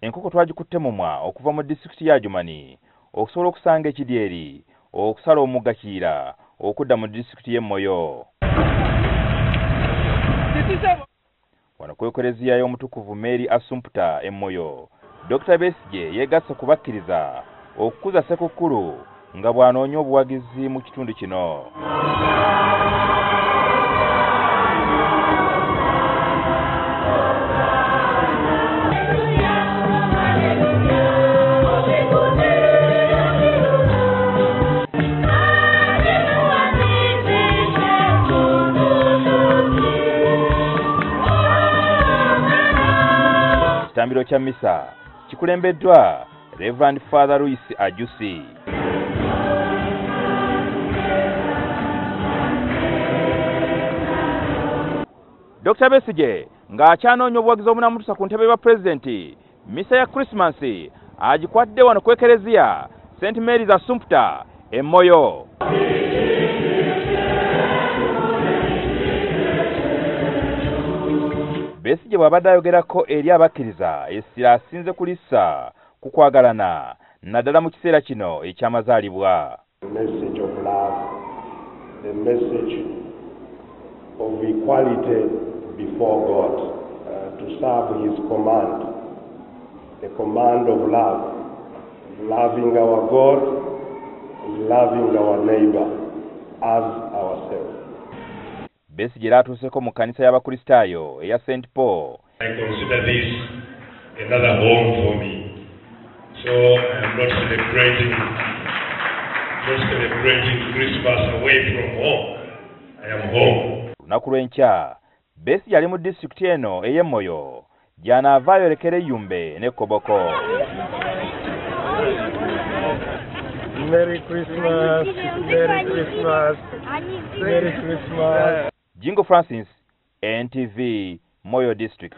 Enkoko twagikutte mumwa okuva mu district ya Jumani okusobola okusanga ekidyeri okusala omugga Kiira okudda mu district y'e Moyo. Wano kwekoleziya y'omutukuvu Mary Assumpta e Moyo, Dr. Besigye yeegasse kubakkiriza okukuza Ssekukkulu nga bw'anoonya obuwagizi mu kitundu kino. Ekitambiro kya Misa kikulembeddwa Reverend Father Louis Ajusi. Dr. Besigye ng'akyanoonya obuwagizi obunamutuusa ku ntebe ya Pulezidenti, Misa ya Christmas agikwadde wano ku Ekereziya St. Mary's Assumpta e Moyo. Besigye bw'abadde ayogerako eri abakkiriza essira asinze kulissa ku kwagalana naddala mu kiseera kino eky'amazaalibwa. The message of love, the message of equality before God, to serve His command, the command of love, loving our God, loving our neighbor as ourselves. Besigye era atuuseko mu kkanisa y'Abakristaayo eya St. Paul. I consider this another home for me. So I'm not celebrating Christmas away from home. I am home. Lunaku lw'enkya, Besigye ali mu disitulikiti eno ey'e Moyo gy'anaavaayo olekera Yumbe ne Koboko. Merry Christmas, Merry Christmas, Merry Christmas. Jingo Francis, NTV, Moyo District.